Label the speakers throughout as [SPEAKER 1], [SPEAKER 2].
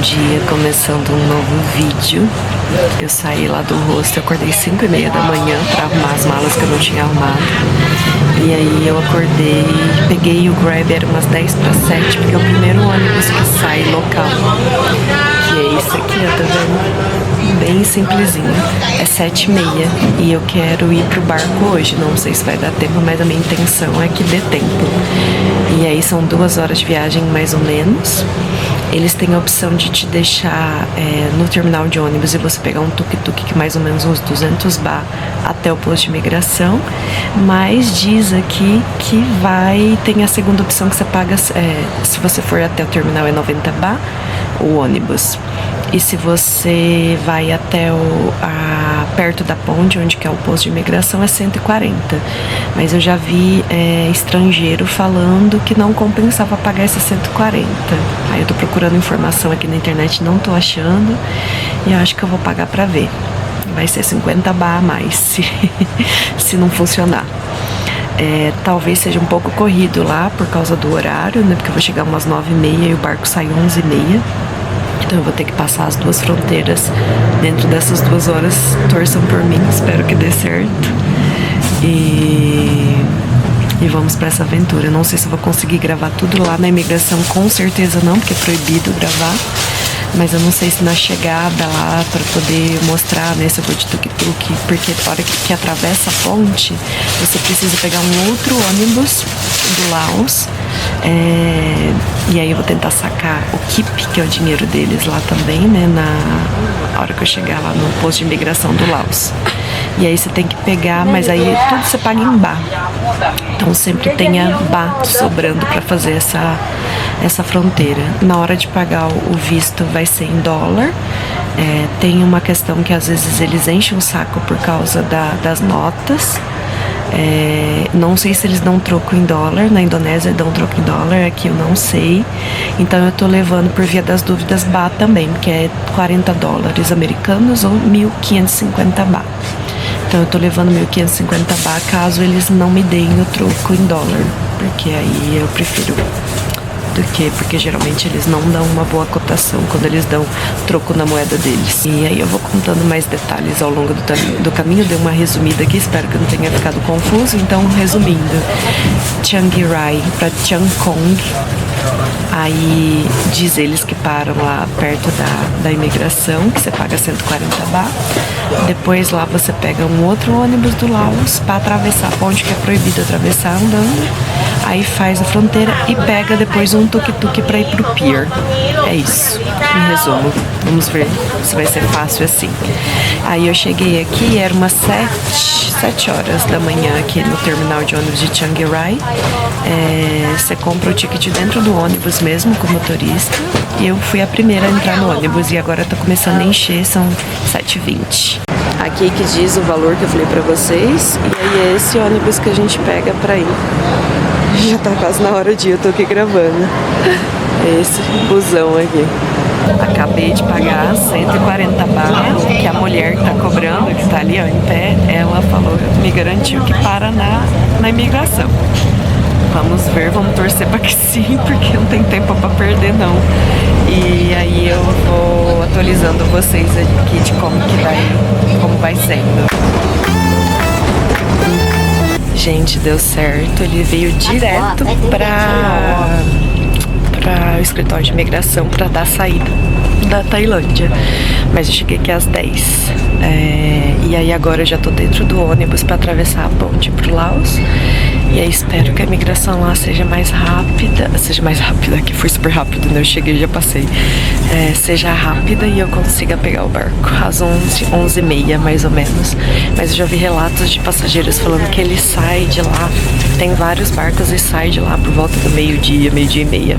[SPEAKER 1] dia, começando um novo vídeo. Eu saí lá do hostel, acordei 5h30 da manhã pra arrumar as malas que eu não tinha arrumado. E aí eu acordei, peguei o Grab, era umas 10:07, porque é o primeiro ônibus que sai local. Que é esse aqui, ó, tá vendo? Bem simplesinho. É 7:30 e eu quero ir pro barco hoje. Não sei se vai dar tempo, mas a minha intenção é que dê tempo. E aí são 2 horas de viagem mais ou menos. Eles têm a opção de te deixar no terminal de ônibus e você pegar um tuk-tuk que mais ou menos uns 200 baht até o posto de imigração. Mas diz aqui que tem a segunda opção que você paga, se você for até o terminal é 90 baht o ônibus. E se você vai até perto da ponte, onde que é o posto de imigração, é 140. Mas eu já vi estrangeiro falando que não compensava pagar esses 140. Aí eu tô procurando informação aqui na internet, não tô achando. E eu acho que eu vou pagar pra ver. Vai ser 50 baht a mais, se não funcionar. Talvez seja um pouco corrido lá por causa do horário, né? Porque eu vou chegar umas 9:30 e o barco sai 11:30. Então eu vou ter que passar as duas fronteiras dentro dessas 2 horas. Torçam por mim, espero que dê certo. E vamos pra essa aventura. Eu não sei se eu vou conseguir gravar tudo lá na imigração, com certeza não, porque é proibido gravar. Mas eu não sei se na chegada lá, para poder mostrar, né, se eu vou de tuk-tuk, porque na hora que atravessa a ponte, você precisa pegar um outro ônibus do Laos. E aí eu vou tentar sacar o KIP, que é o dinheiro deles lá também, né, na hora que eu chegar lá no posto de imigração do Laos. E aí você tem que pegar, mas aí tudo você paga em baht. Então sempre tenha baht sobrando para fazer essa fronteira. Na hora de pagar o visto vai ser em dólar. Tem uma questão que às vezes eles enchem o saco por causa das notas. Não sei se eles dão troco em dólar. Na Indonésia dão troco em dólar, aqui eu não sei. Então eu tô levando por via das dúvidas baht também, que é 40 dólares americanos ou 1.550 baht. Então eu tô levando 1.550 baht caso eles não me deem o troco em dólar, porque aí eu prefiro porque geralmente eles não dão uma boa cotação quando eles dão troco na moeda deles. E aí eu vou contando mais detalhes ao longo do caminho. Dei uma resumida aqui, espero que não tenha ficado confuso. Então, resumindo, Chiang Rai para Chiang Kong. Aí diz eles que param lá perto da imigração, que você paga 140 baht. Depois lá você pega um outro ônibus do Laos para atravessar a ponte, que é proibido atravessar andando. Aí faz a fronteira e pega depois um tuk-tuk para ir pro pier. É isso, em resumo. Vamos ver se vai ser fácil assim. Aí eu cheguei aqui, era umas 7 horas da manhã aqui no terminal de ônibus de Chiang Rai. Você compra o ticket dentro do ônibus mesmo, com o motorista. E eu fui a primeira a entrar no ônibus e agora tá começando a encher, são 7:20. Aqui que diz o valor que eu falei pra vocês. E aí é esse ônibus que a gente pega pra ir. Já tá quase na hora de ir, eu tô aqui gravando. É esse busão aqui. Acabei de pagar 140 baht, que a mulher que tá cobrando, que tá ali ó, em pé, ela falou, me garantiu que para na imigração. Vamos ver, vamos torcer para que sim, porque não tem tempo para perder não. E aí eu vou atualizando vocês aqui de como vai sendo. Gente, deu certo, ele veio direto para o escritório de imigração para dar a saída da Tailândia. Mas eu cheguei aqui às 10. E aí agora eu já tô dentro do ônibus para atravessar a ponte pro Laos. E aí espero que a imigração lá seja mais rápida, que foi super rápido, né? Eu cheguei e já passei. Seja rápida e eu consiga pegar o barco às 11:30 mais ou menos. Mas eu já vi relatos de passageiros falando que ele sai de lá, tem vários barcos e sai de lá por volta do meio-dia e meia.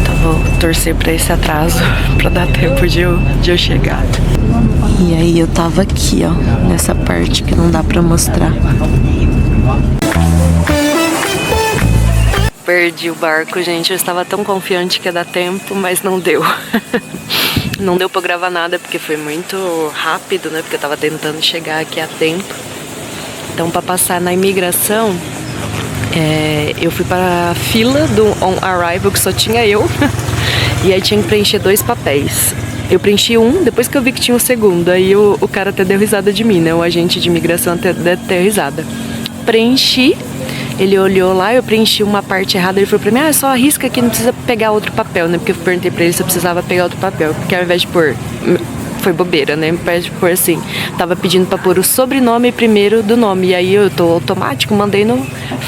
[SPEAKER 1] Então vou torcer pra esse atraso, pra dar tempo de eu chegar. E aí eu tava aqui, ó, nessa parte que não dá pra mostrar. Perdi o barco, gente. Eu estava tão confiante que ia dar tempo, mas não deu. Não deu pra gravar nada porque foi muito rápido, né? Porque eu tava tentando chegar aqui a tempo. Então, pra passar na imigração, eu fui para a fila do On Arrival, que só tinha eu. E aí tinha que preencher 2 papéis. Eu preenchi um, depois que eu vi que tinha o segundo. Aí o cara até deu risada de mim, né? O agente de imigração até deu risada. Preenchi, ele olhou lá, eu preenchi uma parte errada. Ele falou pra mim, só arrisca aqui, não precisa pegar outro papel, né? Porque eu perguntei pra ele se eu precisava pegar outro papel. Porque ao invés de pôr... Foi bobeira, né? Ao invés de pôr assim, tava pedindo pra pôr o sobrenome primeiro do nome. E aí eu tô automático, mandei no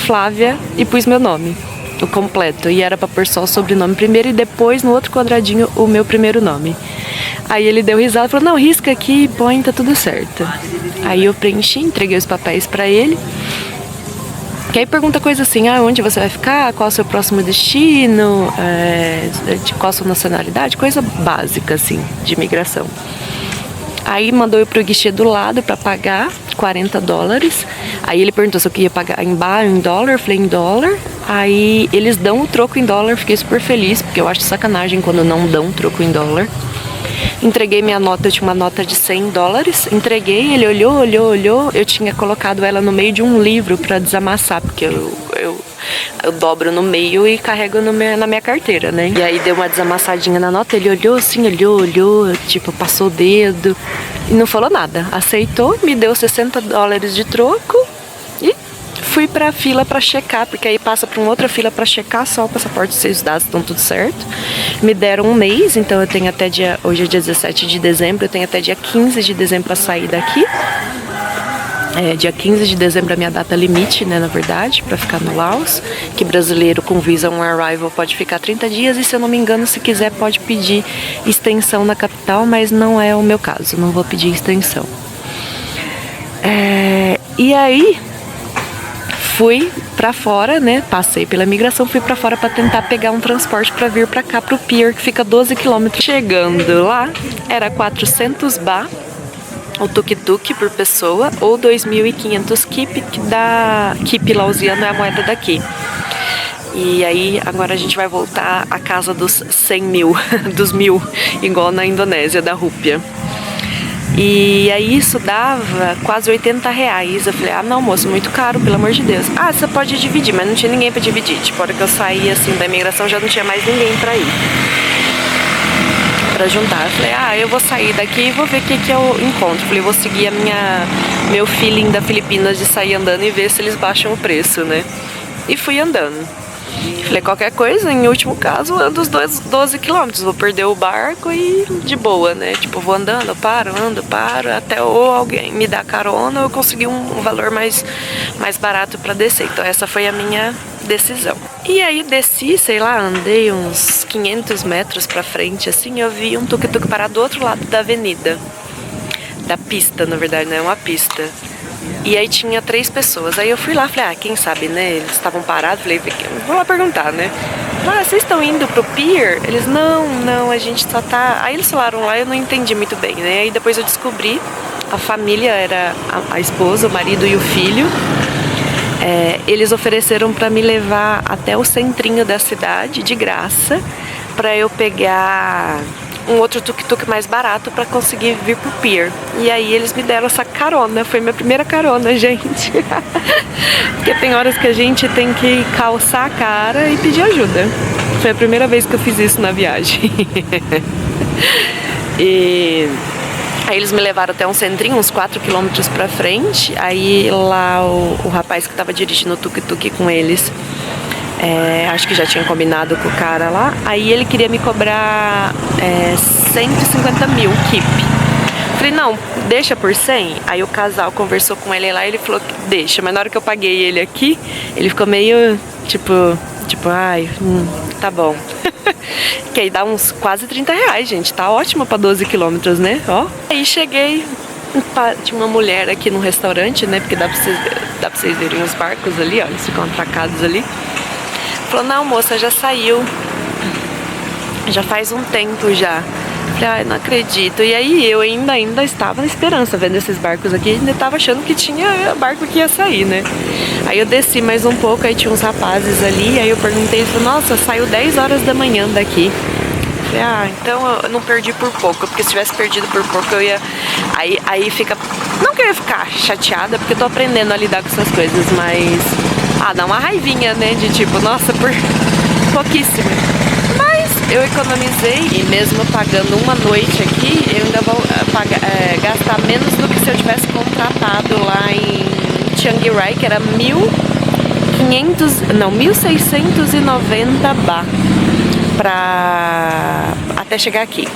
[SPEAKER 1] Flávia e pus meu nome, o completo. E era pra pôr só o sobrenome primeiro e depois no outro quadradinho o meu primeiro nome. Aí ele deu risada e falou, não, risca aqui, põe, tá tudo certo. Aí eu preenchi, entreguei os papéis pra ele. Que aí pergunta coisa assim, onde você vai ficar, qual é o seu próximo destino, qual a sua nacionalidade, coisa básica assim, de imigração. Aí mandou eu pro guichê do lado pra pagar $40. Aí ele perguntou se eu queria pagar em bar, em dólar, eu falei em dólar. Aí eles dão o troco em dólar, fiquei super feliz, porque eu acho sacanagem quando não dão troco em dólar. Entreguei minha nota, eu tinha uma nota de $100. Entreguei, ele olhou. Eu tinha colocado ela no meio de um livro pra desamassar, porque eu dobro no meio e carrego na minha carteira, né? E aí deu uma desamassadinha na nota, ele olhou assim, olhou, tipo, passou o dedo e não falou nada. Aceitou, me deu $60 de troco e fui pra fila pra checar, porque aí passa pra uma outra fila pra checar só o passaporte e os dados estão tudo certo. Me deram um mês, então eu tenho até hoje é dia 17 de dezembro, eu tenho até dia 15 de dezembro pra sair daqui. Dia 15 de dezembro é a minha data limite, né, na verdade, pra ficar no Laos, que brasileiro com visa on arrival pode ficar 30 dias e, se eu não me engano, se quiser pode pedir extensão na capital, mas não é o meu caso, não vou pedir extensão. E aí fui pra fora, né, passei pela imigração, fui pra fora pra tentar pegar um transporte pra vir pra cá, pro pier, que fica 12 quilômetros. Chegando lá, era 400 baht, o tuk-tuk por pessoa, ou 2.500 kip, kip lausiano é a moeda daqui. E aí, agora a gente vai voltar à casa dos 100 mil, dos 1.000, igual na Indonésia, da rúpia. E aí isso dava quase R$80. Eu falei, não, moço, muito caro, pelo amor de Deus. Você pode dividir, mas não tinha ninguém pra dividir. Tipo, a hora que eu saí, assim, da imigração, já não tinha mais ninguém pra ir. Pra juntar. Eu falei, eu vou sair daqui e vou ver o que eu encontro. Eu falei, vou seguir meu feeling da Filipinas de sair andando e ver se eles baixam o preço, né? E fui andando. Falei, qualquer coisa, em último caso, ando os 12 quilômetros, vou perder o barco e de boa, né? Tipo, vou andando, paro, até ou alguém me dá carona ou eu consegui um valor mais barato pra descer. Então essa foi a minha decisão. E aí desci, sei lá, andei uns 500 metros pra frente, assim, eu vi um tuk-tuk parar do outro lado da avenida. Da pista, na verdade, não é uma pista. E aí tinha 3 pessoas. Aí eu fui lá, falei, quem sabe, né? Eles estavam parados, falei, vou lá perguntar, né? Vocês estão indo pro pier? Eles, não, a gente só tá... Aí eles falaram lá, eu não entendi muito bem, né? Aí depois eu descobri, a família era a esposa, o marido e o filho. Eles ofereceram pra me levar até o centrinho da cidade, de graça, pra eu pegar um outro tuk-tuk mais barato pra conseguir vir pro pier. E aí eles me deram essa carona, foi minha primeira carona, gente. Porque tem horas que a gente tem que calçar a cara e pedir ajuda. Foi a primeira vez que eu fiz isso na viagem. E aí eles me levaram até um centrinho, uns 4 quilômetros pra frente. Aí lá o rapaz que tava dirigindo o tuk-tuk com eles, acho que já tinha combinado com o cara lá. Aí ele queria me cobrar 150 mil kip. Falei, não, deixa por 100. Aí o casal conversou com ele lá e ele falou que deixa. Mas na hora que eu paguei ele aqui, ele ficou meio tipo, tá bom. Que aí dá uns quase R$30, gente. Tá ótimo pra 12 quilômetros, né? Ó. Aí cheguei, tinha uma mulher aqui no restaurante, né? Porque dá pra vocês verem os barcos ali, ó. Eles ficam atracados ali. Falou, não, moça, já saiu. Já faz um tempo já. Falei, não acredito. E aí eu ainda estava na esperança, vendo esses barcos aqui, ainda estava achando que tinha barco que ia sair, né? Aí eu desci mais um pouco, aí tinha uns rapazes ali, aí eu perguntei, ele falou, nossa, saiu 10 horas da manhã daqui. Falei, então eu não perdi por pouco, porque se tivesse perdido por pouco eu ia... Aí fica... Não que eu ia ficar chateada, porque eu tô aprendendo a lidar com essas coisas, mas... dá uma raivinha, né, de tipo, nossa, por pouquíssimo. Mas eu economizei e mesmo pagando uma noite aqui, eu ainda vou gastar menos do que se eu tivesse contratado lá em Chiang Rai, que era 1.690 baht até chegar aqui.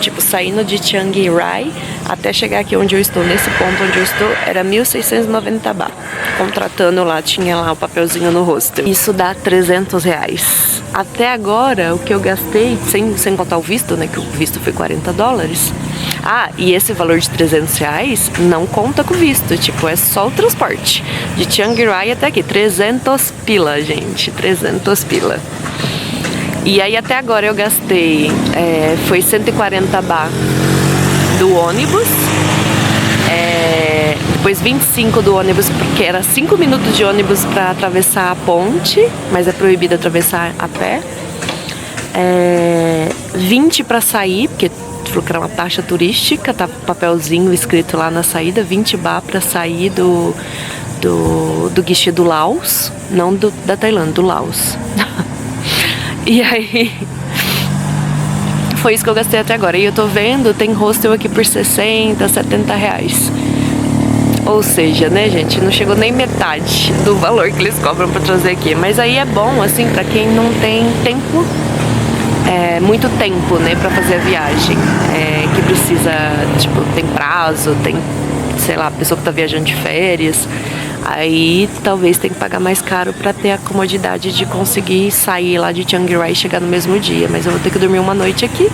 [SPEAKER 1] Tipo, saindo de Chiang Rai até chegar aqui onde eu estou, nesse ponto onde eu estou, era 1.690 baht. Contratando lá, tinha lá o papelzinho no rosto. Isso dá 300 reais. Até agora, o que eu gastei, sem contar o visto, né, que o visto foi 40 dólares. Ah, e esse valor de 300 reais não conta com o visto, tipo, é só o transporte. De Chiang Rai até aqui, 300 pila, gente, 300 pila. E aí até agora eu gastei, foi 140 baht do ônibus, depois 25 do ônibus, porque era 5 minutos de ônibus para atravessar a ponte, mas é proibido atravessar a pé. 20 para sair, porque falou que era uma taxa turística, tá papelzinho escrito lá na saída, 20 baht para sair do guichê do Laos, não da Tailândia, do Laos. E aí, foi isso que eu gastei até agora. E eu tô vendo, tem hostel aqui por 60, 70 reais. Ou seja, né, gente, não chegou nem metade do valor que eles cobram pra trazer aqui. Mas aí é bom, assim, pra quem não tem tempo, muito tempo, né, pra fazer a viagem. Que precisa, tipo, tem prazo, tem, sei lá, pessoa que tá viajando de férias. Aí talvez tenha que pagar mais caro pra ter a comodidade de conseguir sair lá de Chiang Rai e chegar no mesmo dia. Mas eu vou ter que dormir uma noite aqui.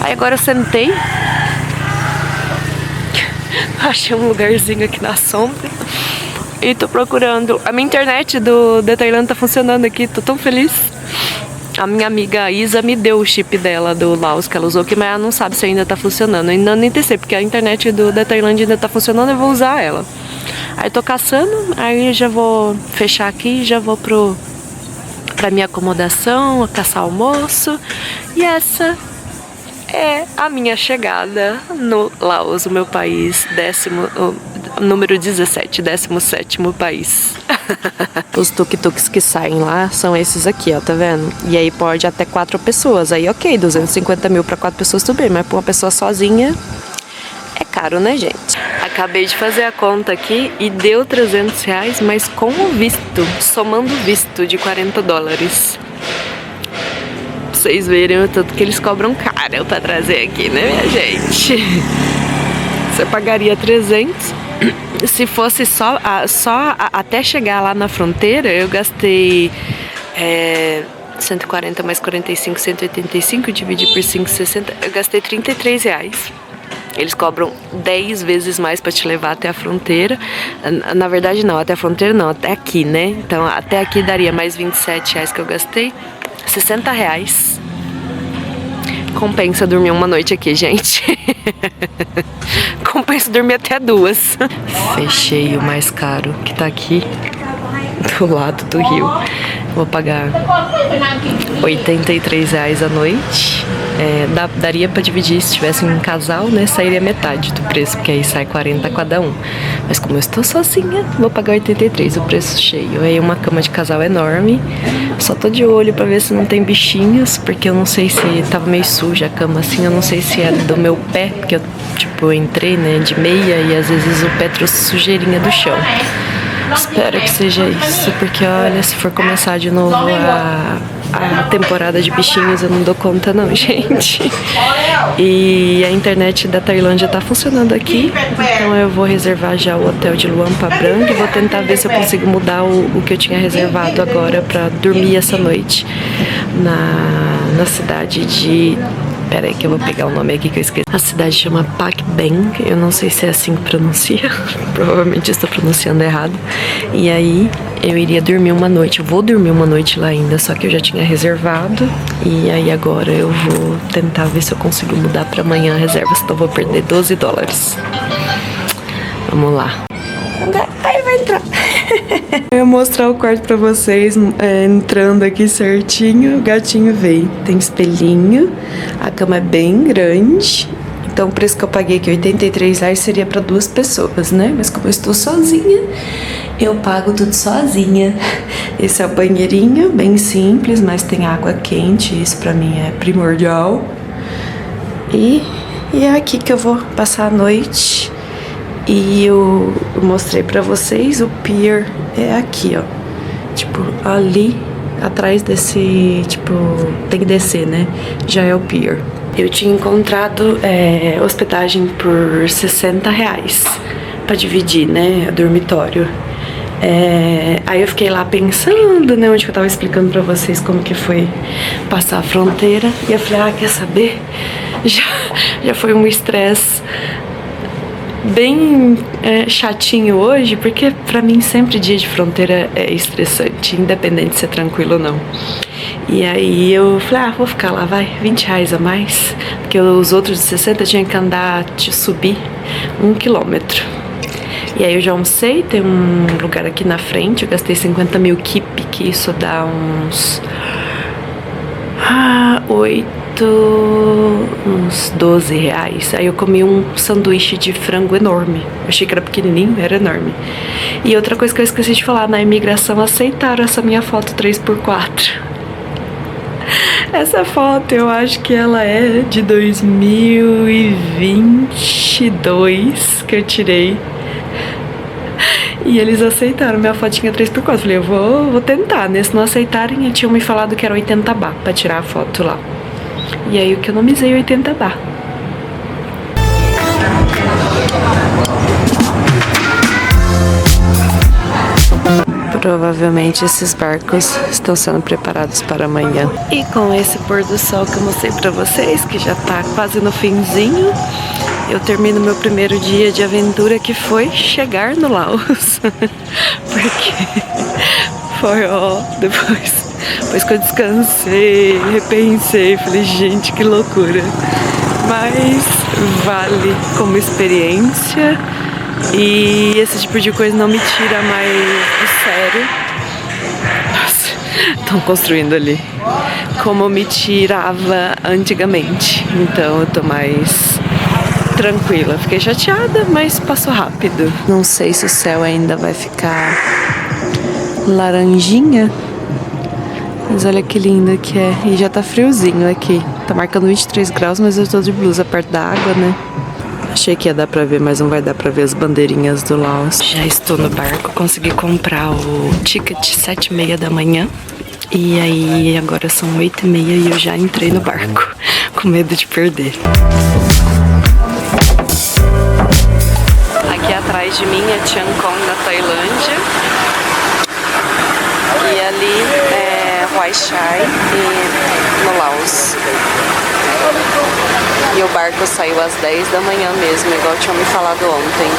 [SPEAKER 1] Aí agora eu sentei. Achei um lugarzinho aqui na sombra. E tô procurando. A minha internet da Tailândia tá funcionando aqui. Tô tão feliz. A minha amiga Isa me deu o chip dela do Laos que ela usou aqui, mas ela não sabe se ainda tá funcionando. Ainda nem testei, porque a internet da Tailândia ainda tá funcionando, eu vou usar ela. Aí tô caçando, aí já vou fechar aqui, já vou pra minha acomodação, caçar almoço. E essa é a minha chegada no Laos, o meu país, número 17, 17º país. Os tuk-tuks que saem lá são esses aqui, ó, tá vendo? E aí pode até 4 pessoas, aí ok, 250 mil pra 4 pessoas tudo bem, mas pra uma pessoa sozinha é caro, né, gente? Acabei de fazer a conta aqui e deu 300 reais, mas com o visto, somando o visto de 40 dólares. Pra vocês verem o tanto que eles cobram caro pra trazer aqui, né, minha gente? Você pagaria 300. Se fosse só até chegar lá na fronteira, eu gastei 140 mais 45, 185, dividir por 5, 60, eu gastei 33 reais. Eles cobram 10 vezes mais para te levar até a fronteira. Na verdade não, até a fronteira não, até aqui, né? Então até aqui daria mais 27 reais que eu gastei, 60 reais. Compensa dormir uma noite aqui, gente. Compensa dormir até 2. Fechei o mais caro, que tá aqui do lado do rio. Vou pagar 83 reais a noite. Daria pra dividir se tivesse um casal, né? Sairia metade do preço, porque aí sai 40 cada um. Mas como eu estou sozinha, vou pagar 83, o preço cheio. Aí uma cama de casal enorme. Só tô de olho pra ver se não tem bichinhos, porque eu não sei se tava meio suja a cama assim. Eu não sei se é do meu pé, porque eu entrei, né, de meia e às vezes o pé trouxe sujeirinha do chão. Espero que seja isso, porque olha, se for começar de novo a temporada de bichinhos, eu não dou conta não, gente. E a internet da Tailândia tá funcionando aqui, então eu vou reservar já o hotel de Luang Prabang e vou tentar ver se eu consigo mudar o que eu tinha reservado agora pra dormir essa noite na cidade de... Pera aí que eu vou pegar o nome aqui que eu esqueci. A cidade chama Pak Beng, eu não sei se é assim que pronuncia, provavelmente estou pronunciando errado. E aí eu iria dormir uma noite, eu vou dormir uma noite lá ainda, só que eu já tinha reservado. E aí agora eu vou tentar ver se eu consigo mudar para amanhã a reserva, senão eu vou perder 12 dólares. Vamos lá. Aí vai entrar. Eu vou mostrar o quarto pra vocês, entrando aqui certinho. O gatinho veio, tem espelhinho, a cama é bem grande. Então o preço que eu paguei aqui, 83 reais, seria pra 2 pessoas, né? Mas como eu estou sozinha, Eu pago tudo sozinha. Esse é o banheirinho, bem simples, mas tem água quente, isso pra mim é primordial. E é aqui que eu vou passar a noite. E eu mostrei pra vocês, o pier é aqui, ó. Tipo, ali atrás desse, tipo, tem que descer, né? Já é o pier. Eu tinha encontrado hospedagem por R$60 pra dividir, né? O dormitório. Aí eu fiquei lá pensando, né? Onde que eu tava explicando pra vocês como que foi passar a fronteira. E eu falei, quer saber? Já foi um estresse bem chatinho hoje, porque pra mim sempre dia de fronteira é estressante, independente se é tranquilo ou não. E aí eu falei, vou ficar lá, vai, R$20 a mais, porque os outros de 60 tinha que andar, subir 1 quilômetro. E aí eu já almocei, tem um lugar aqui na frente, eu gastei 50 mil keep, que isso dá uns uns R$12. Aí eu comi um sanduíche de frango enorme. Eu achei que era pequenininho, era enorme. E outra coisa que eu esqueci de falar, na imigração aceitaram essa minha foto 3x4. Essa foto eu acho que ela é de 2022 que eu tirei. E eles aceitaram minha fotinha 3x4. Falei, eu vou tentar, né? Se não aceitarem, eu tinha me falado que era 80 baht pra tirar a foto lá. E aí eu economizei 80 baht. Provavelmente esses barcos estão sendo preparados para amanhã. E com esse pôr do sol que eu mostrei pra vocês, que já tá quase no finzinho, eu termino meu primeiro dia de aventura, que foi chegar no Laos. Porque foi, depois que eu descansei, repensei, falei, gente, que loucura. Mas vale como experiência. E esse tipo de coisa não me tira mais do sério. Nossa, estão construindo ali. Como me tirava antigamente. Então eu tô mais tranquila. Fiquei chateada, mas passou rápido. Não sei se o céu ainda vai ficar laranjinha. Mas olha que lindo que é. E já tá friozinho aqui. Tá marcando 23 graus, mas eu tô de blusa perto da água, né? Achei que ia dar pra ver, mas não vai dar pra ver as bandeirinhas do Laos. Já estou no barco, consegui comprar o ticket 7h30 da manhã. E aí agora são 8h30 e eu já entrei no barco, com medo de perder. Aqui atrás de mim é Chiang Khong, na Tailândia. E ali é Hua Chai, no Laos. E o barco saiu às 10 da manhã mesmo, igual tinham me falado ontem.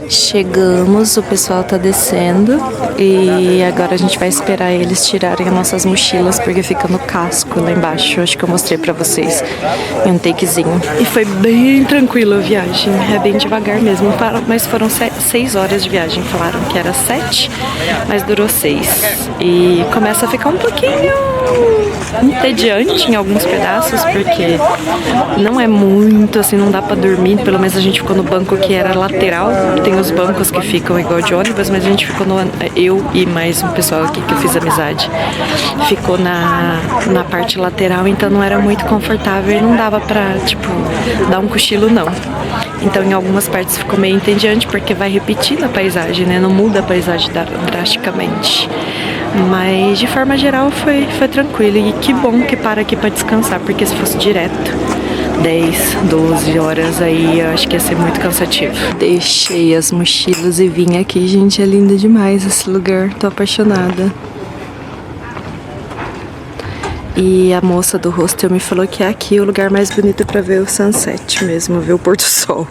[SPEAKER 1] Chegamos, o pessoal tá descendo e agora a gente vai esperar eles tirarem as nossas mochilas, porque fica no casco lá embaixo. Acho que eu mostrei pra vocês em um takezinho. E foi bem tranquila a viagem, é bem devagar mesmo, mas foram 6 horas de viagem. Falaram que era 7, mas durou 6. E começa a ficar um pouquinho entediante em alguns pedaços, porque não é muito, assim, não dá pra dormir. Pelo menos a gente ficou no banco que era lateral. Tem os bancos que ficam igual de ônibus, mas a gente ficou eu e mais um pessoal aqui que eu fiz amizade, ficou na parte lateral, então não era muito confortável e não dava pra, tipo, dar um cochilo, não. Então em algumas partes ficou meio entediante, porque vai repetindo a paisagem, né? Não muda a paisagem drasticamente. Mas de forma geral foi tranquilo. E que bom que para aqui pra descansar, porque se fosse direto 10, 12 horas aí eu acho que ia ser muito cansativo. Deixei as mochilas e vim aqui, gente, é lindo demais esse lugar, tô apaixonada. E a moça do hostel me falou que é aqui o lugar mais bonito pra ver o sunset mesmo, ver o pôr do sol.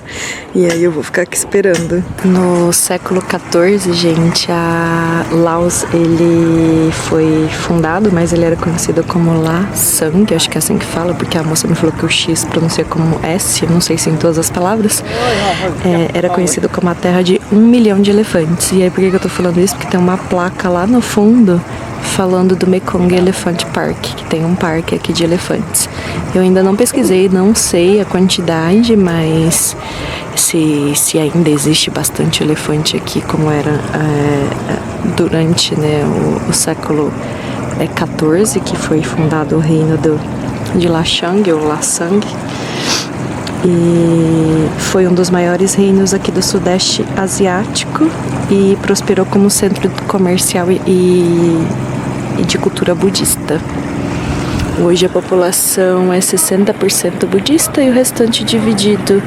[SPEAKER 1] E aí eu vou ficar aqui esperando. No século XIV, gente, a Laos, ele foi fundado, mas ele era conhecido como La Sang, acho que é assim que fala, porque a moça me falou que o X pronuncia como S, não sei se em todas as palavras. Era conhecido como a terra de 1 milhão de elefantes. E aí por que eu tô falando isso? Porque tem uma placa lá no fundo falando do Mekong Elephant Park, que tem um parque aqui de elefantes. Eu ainda não pesquisei, não sei a quantidade, mas se ainda existe bastante elefante aqui, como era durante, né, o século XIV, que foi fundado o reino de Lashang, ou Lasang. E foi um dos maiores reinos aqui do Sudeste Asiático e prosperou como centro comercial e de cultura budista. Hoje a população é 60% budista e o restante dividido.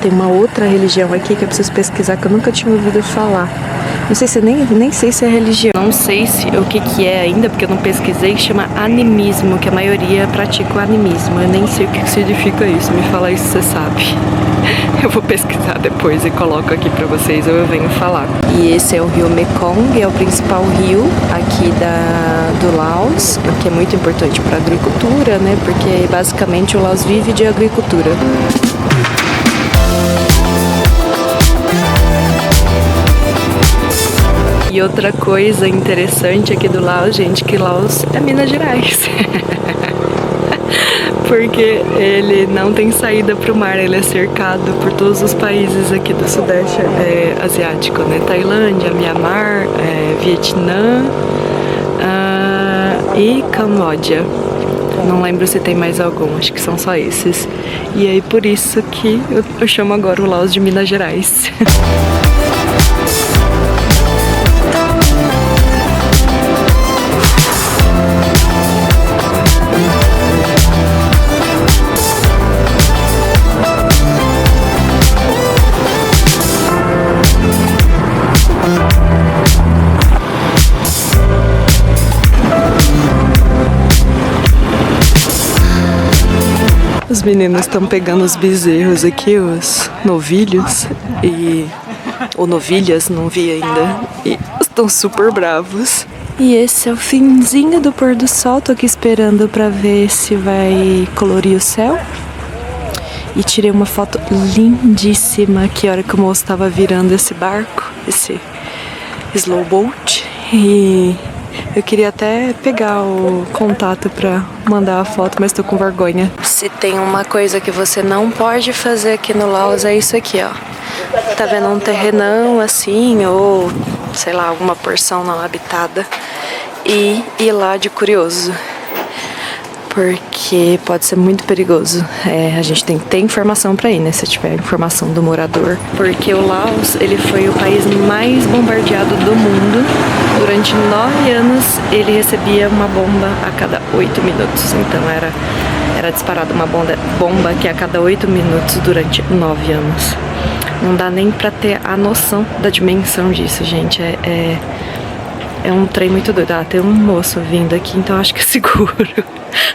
[SPEAKER 1] Tem uma outra religião aqui que eu preciso pesquisar, que eu nunca tinha ouvido falar. Não sei se nem sei se é religião. Não sei o que é ainda, porque eu não pesquisei, que chama animismo, que a maioria pratica o animismo. Eu nem sei o que significa isso. Me fala isso, você sabe. Eu vou pesquisar depois e coloco aqui pra vocês, ou eu venho falar. E esse é o rio Mekong, é o principal rio aqui do Laos, que é muito importante para agricultura, né? Porque basicamente o Laos vive de agricultura. E outra coisa interessante aqui do Laos, gente, que Laos é Minas Gerais. Porque ele não tem saída para o mar, ele é cercado por todos os países aqui do Sudeste Asiático, né? Tailândia, Mianmar, Vietnã e Camboja. Não lembro se tem mais algum, acho que são só esses. E aí por isso que eu chamo agora o Laos de Minas Gerais. Os meninos estão pegando os bezerros aqui, os novilhos, ou novilhas, não vi ainda, e estão super bravos. E esse é o finzinho do pôr do sol, tô aqui esperando pra ver se vai colorir o céu. E tirei uma foto lindíssima aqui, a hora que o moço tava virando esse barco, esse slow boat. E eu queria até pegar o contato pra mandar a foto, mas tô com vergonha. Se tem uma coisa que você não pode fazer aqui no Laos, é isso aqui, ó. Tá vendo um terrenão assim, ou sei lá, alguma porção não habitada, e ir lá de curioso, porque pode ser muito perigoso. A gente tem que ter informação pra ir, né? Se tiver informação do morador. Porque o Laos, ele foi o país mais bombardeado do mundo. Durante 9 anos, ele recebia uma bomba a cada 8 minutos. Então era disparada uma bomba que a cada 8 minutos durante 9 anos. Não dá nem pra ter a noção da dimensão disso, gente. É um trem muito doido. Tem um moço vindo aqui, então acho que é seguro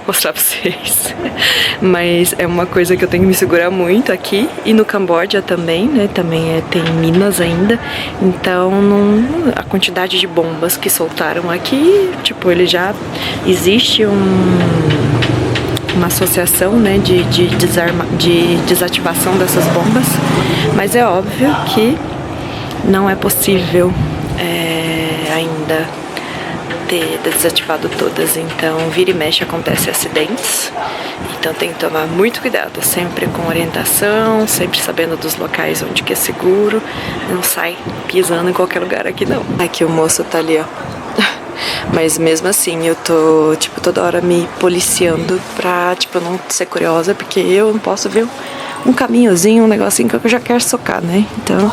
[SPEAKER 1] mostrar pra vocês. Mas é uma coisa que eu tenho que me segurar muito aqui. E no Camboja também, né? Também tem minas ainda. Então a quantidade de bombas que soltaram aqui, tipo, ele já existe uma associação, né, de desativação dessas bombas. Mas é óbvio que não é possível ainda ter desativado todas, então vira e mexe acontece acidentes, então tem que tomar muito cuidado, sempre com orientação, sempre sabendo dos locais onde que é seguro, não sai pisando em qualquer lugar aqui não. Aqui o moço tá ali, ó. Mas mesmo assim eu tô, tipo, toda hora me policiando pra, tipo, não ser curiosa, porque eu não posso ver um caminhozinho, um negocinho que eu já quero socar, né? Então,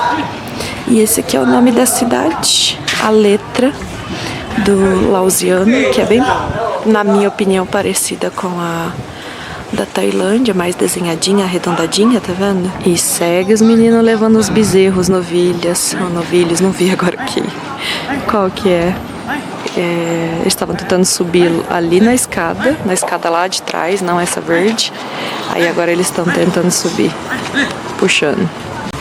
[SPEAKER 1] e esse aqui é o nome da cidade, a letra do lausiano, que é bem, na minha opinião, parecida com a da Tailândia, mais desenhadinha, arredondadinha, tá vendo? E segue os meninos levando os bezerros, novilhas, ou novilhos, não vi agora aqui qual que é. Eles estavam tentando subir ali na escada lá de trás, não essa verde. Aí agora eles estão tentando subir, puxando.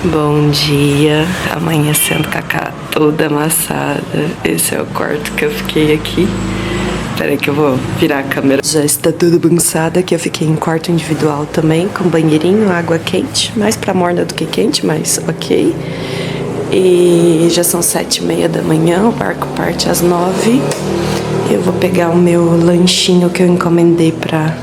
[SPEAKER 1] Bom dia, amanhecendo com a cara toda amassada. Esse é o quarto que eu fiquei aqui. Peraí que eu vou virar a câmera. Já está tudo bagunçado aqui. Eu fiquei em quarto individual também, com banheirinho, água quente. Mais pra morna do que quente, mas ok. E já são 7h30 da manhã, o barco parte às 9h. Eu vou pegar o meu lanchinho que eu encomendei pra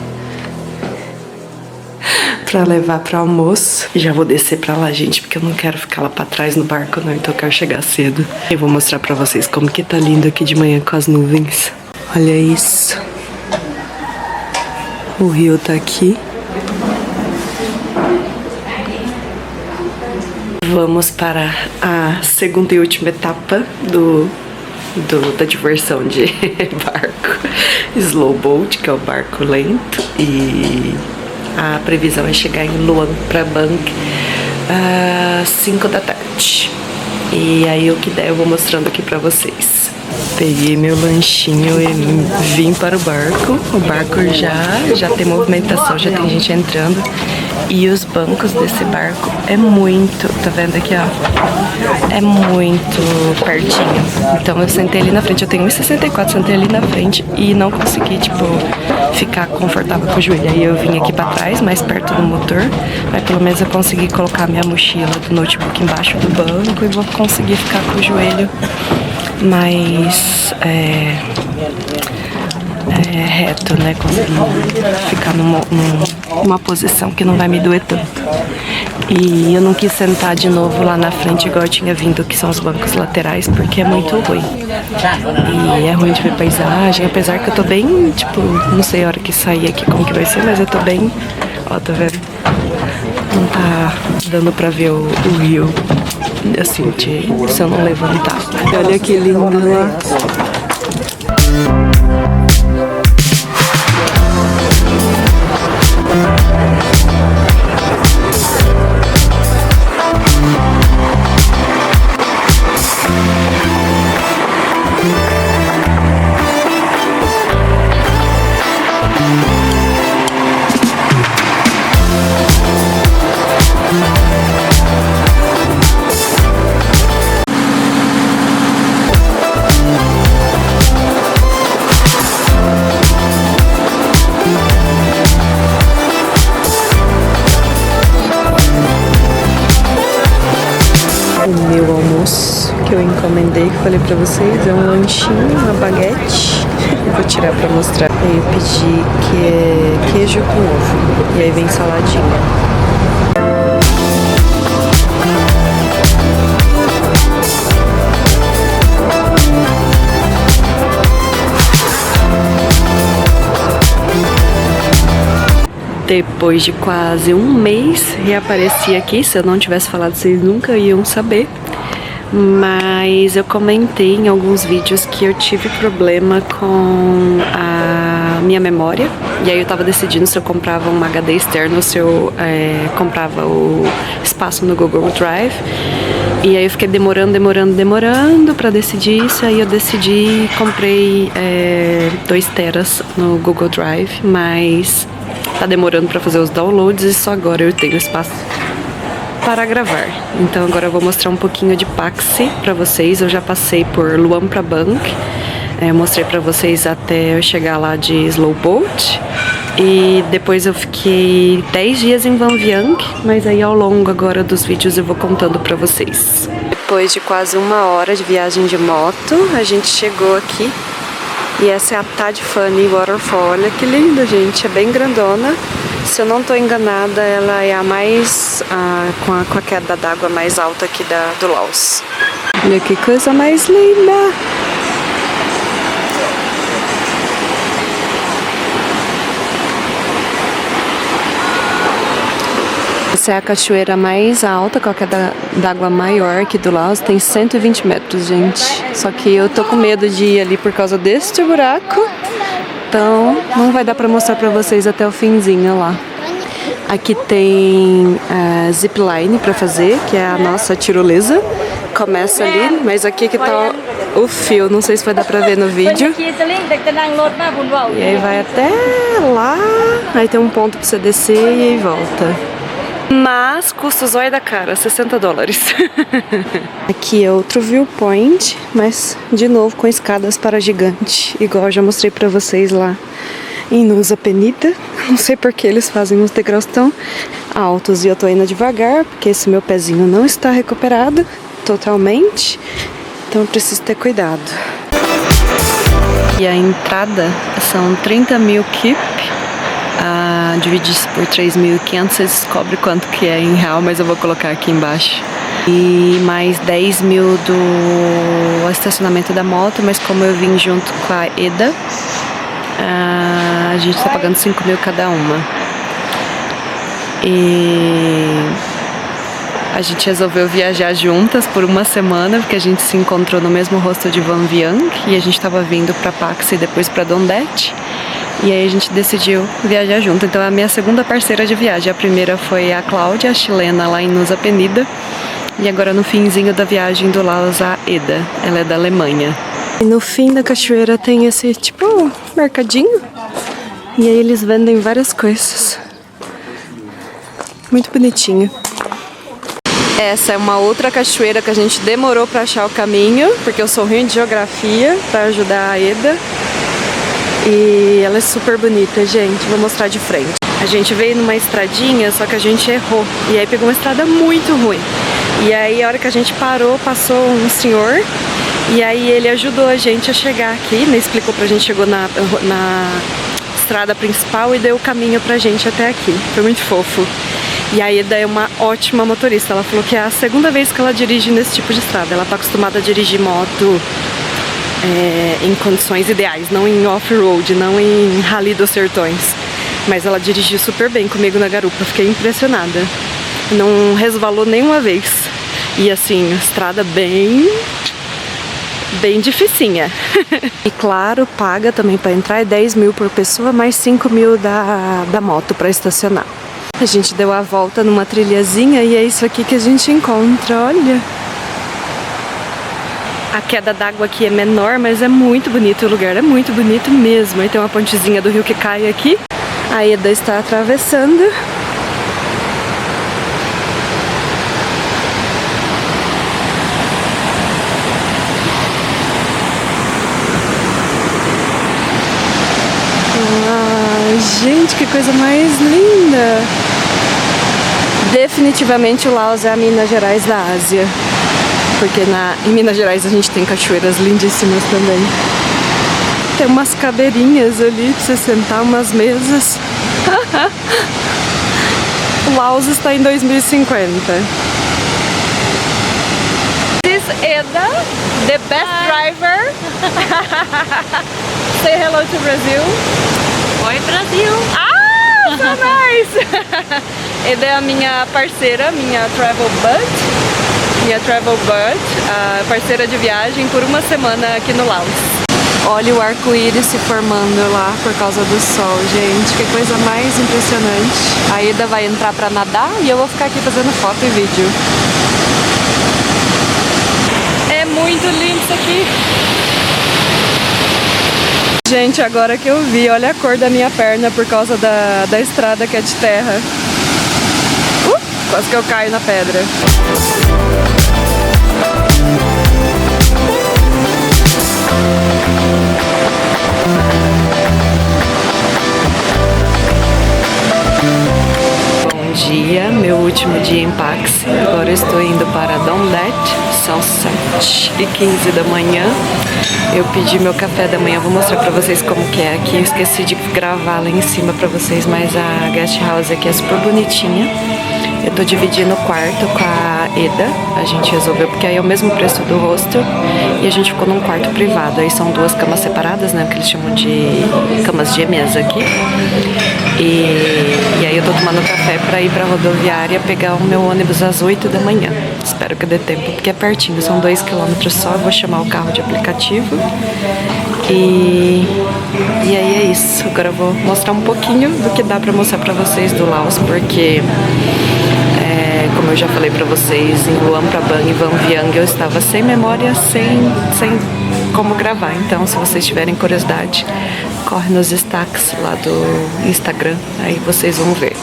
[SPEAKER 1] levar pro almoço. Já vou descer pra lá, gente, porque eu não quero ficar lá pra trás no barco não, então eu quero chegar cedo. Eu vou mostrar pra vocês como que tá lindo aqui de manhã com as nuvens. Olha isso. O rio tá aqui. Vamos para a segunda e última etapa da diversão de barco. Slow boat, que é o barco lento. E a previsão é chegar em Luang Prabang às 5 da tarde. E aí o que der eu vou mostrando aqui pra vocês. Peguei meu lanchinho e vim para o barco. O barco já tem movimentação, já tem gente entrando. E os bancos desse barco é muito, tá vendo aqui, ó? É muito pertinho. Então eu sentei ali na frente, eu tenho 1,64, sentei ali na frente e não consegui, tipo, ficar confortável com o joelho. Aí eu vim aqui pra trás, mais perto do motor, mas pelo menos eu consegui colocar minha mochila do notebook embaixo do banco e vou conseguir ficar com o joelho mais reto, né? Conseguir ficar numa posição que não vai me doer tanto. E eu não quis sentar de novo lá na frente igual eu tinha vindo, que são os bancos laterais, porque é muito ruim. E é ruim de ver paisagem, apesar que eu tô bem, tipo, não sei a hora que sair aqui como que vai ser, mas eu tô bem, ó, tá vendo? Não tá dando pra ver o rio, assim, se eu não levantar. Olha que lindo lá. O meu almoço que eu encomendei, que eu falei pra vocês, é um lanchinho, uma baguete. Eu vou tirar pra mostrar. Aí eu pedi que é queijo com ovo. E aí vem saladinha. Depois de quase um mês, reapareci aqui. Se eu não tivesse falado, vocês nunca iam saber. Mas eu comentei em alguns vídeos que eu tive problema com a minha memória. E aí eu tava decidindo se eu comprava um HD externo ou se eu comprava o espaço no Google Drive. E aí eu fiquei demorando pra decidir isso. Aí eu decidi, comprei 2 teras no Google Drive, mas tá demorando pra fazer os downloads e só agora eu tenho espaço para gravar. Então agora eu vou mostrar um pouquinho de Paxi pra vocês. Eu já passei por Luang Prabang, eu mostrei pra vocês até eu chegar lá de Slow Boat. E depois eu fiquei 10 dias em Van Viang, mas aí ao longo agora dos vídeos eu vou contando pra vocês. Depois de quase 1 hora de viagem de moto, a gente chegou aqui. E essa é a Taj Funny Waterfall. Olha que linda, gente. É bem grandona. Se eu não tô enganada, ela é a mais... com a queda d'água mais alta aqui do Laos. Olha que coisa mais linda! Essa é a cachoeira mais alta, com a queda d'água maior aqui do Laos. Tem 120 metros, gente. Só que eu tô com medo de ir ali por causa deste buraco. Então, não vai dar pra mostrar pra vocês até o finzinho lá. Aqui tem zipline pra fazer, que é a nossa tirolesa. Começa ali, mas aqui que tá o fio, não sei se vai dar pra ver no vídeo. E aí vai até lá, aí tem um ponto pra você descer e aí volta. Mas custa o zóio da cara, $60. Aqui é outro viewpoint, mas de novo com escadas para gigante, igual eu já mostrei pra vocês lá em Nusa Penida. Não sei porque eles fazem uns degraus tão altos e eu tô indo devagar, porque esse meu pezinho não está recuperado totalmente, então eu preciso ter cuidado. E a entrada são 30.000 kip. Dividir isso por 3.500, você descobre quanto que é em real, mas eu vou colocar aqui embaixo. E mais 10.000 do estacionamento da moto, mas como eu vim junto com a Eda, a gente tá pagando 5.000 cada uma. E a gente resolveu viajar juntas por uma semana, porque a gente se encontrou no mesmo hostel de Van Viang e a gente tava vindo pra Paxa e depois pra Dondet. E aí a gente decidiu viajar junto. Então é a minha segunda parceira de viagem. A primeira foi a Cláudia, a chilena, lá em Nusa Penida. E agora no finzinho da viagem do Laos, a Eda. Ela é da Alemanha. E no fim da cachoeira tem esse tipo mercadinho. E aí eles vendem várias coisas. Muito bonitinho. Essa é uma outra cachoeira que a gente demorou pra achar o caminho, porque eu sou ruim de geografia, pra ajudar a Eda. E ela é super bonita, gente. Vou mostrar de frente. A gente veio numa estradinha, só que a gente errou. E aí pegou uma estrada muito ruim. E aí a hora que a gente parou, passou um senhor. E aí ele ajudou a gente a chegar aqui, né? Explicou pra gente, chegou na estrada principal e deu o caminho pra gente até aqui. Foi muito fofo. E a Eda é uma ótima motorista. Ela falou que é a segunda vez que ela dirige nesse tipo de estrada. Ela tá acostumada a dirigir moto em condições ideais, não em off-road, não em rally dos sertões. Mas ela dirigiu super bem comigo na garupa, fiquei impressionada. Não resvalou nenhuma vez. E assim, estrada bem dificinha. E claro, paga também para entrar, é 10.000 por pessoa, mais 5.000 da moto para estacionar. A gente deu a volta numa trilhazinha e é isso aqui que a gente encontra, olha. A queda d'água aqui é menor, mas é muito bonito o lugar, é muito bonito mesmo. Aí tem uma pontezinha do rio que cai aqui. A Eda está atravessando. Gente, que coisa mais linda! Definitivamente o Laos é a Minas Gerais da Ásia. Porque em Minas Gerais a gente tem cachoeiras lindíssimas também. Tem umas cadeirinhas ali pra você sentar, umas mesas. O Laos está em 2050. This is Eda, the best driver. Say hello to Brazil.
[SPEAKER 2] Oi, Brasil!
[SPEAKER 1] Ah, so nice! Eda é a minha parceira, minha travel buddy, a parceira de viagem por uma semana aqui no Laos. Olha o arco-íris se formando lá por causa do sol, gente, que coisa mais impressionante. A Eda vai entrar pra nadar e eu vou ficar aqui fazendo foto e vídeo. É muito lindo isso aqui. Gente, agora que eu vi, olha a cor da minha perna por causa da estrada que é de terra. Quase que eu caio na pedra. Bom dia, meu último dia em Paxa. Agora eu estou indo para Dondet. São 7h15 da manhã. Eu pedi meu café da manhã, vou mostrar pra vocês como que é aqui. Eu esqueci de gravar lá em cima pra vocês, mas a guest house aqui é super bonitinha. Eu tô dividindo o quarto com a Eda. A gente resolveu, porque aí é o mesmo preço do hostel. E a gente ficou num quarto privado. Aí são duas camas separadas, né? Que eles chamam de camas gêmeas aqui. E aí eu tô tomando café pra ir pra rodoviária pegar o meu ônibus às 8 da manhã. Espero que dê tempo, porque é pertinho. São 2 km só. Eu vou chamar o carro de aplicativo. E aí é isso. Agora eu vou mostrar um pouquinho do que dá pra mostrar pra vocês do Laos, porque Como eu já falei pra vocês, em Luang Prabang e Van Viang eu estava sem memória, sem como gravar. Então, se vocês tiverem curiosidade, corre nos destaques lá do Instagram, aí vocês vão ver.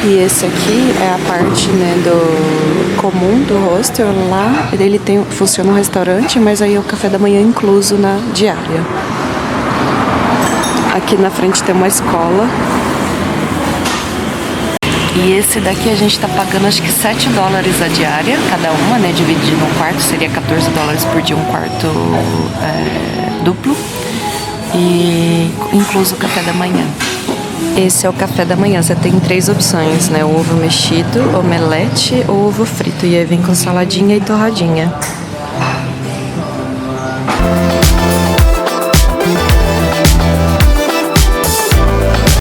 [SPEAKER 1] E esse aqui é a parte, né, do comum do hostel. Lá ele funciona um restaurante, mas aí é o café da manhã incluso na diária. Aqui na frente tem uma escola. E esse daqui a gente tá pagando acho que $7 a diária, cada uma, né? Dividido no quarto, seria $14 por dia, um quarto duplo. E incluso o café da manhã. Esse é o café da manhã, você tem 3 opções, né? O ovo mexido, omelete ou ovo frito. E aí vem com saladinha e torradinha.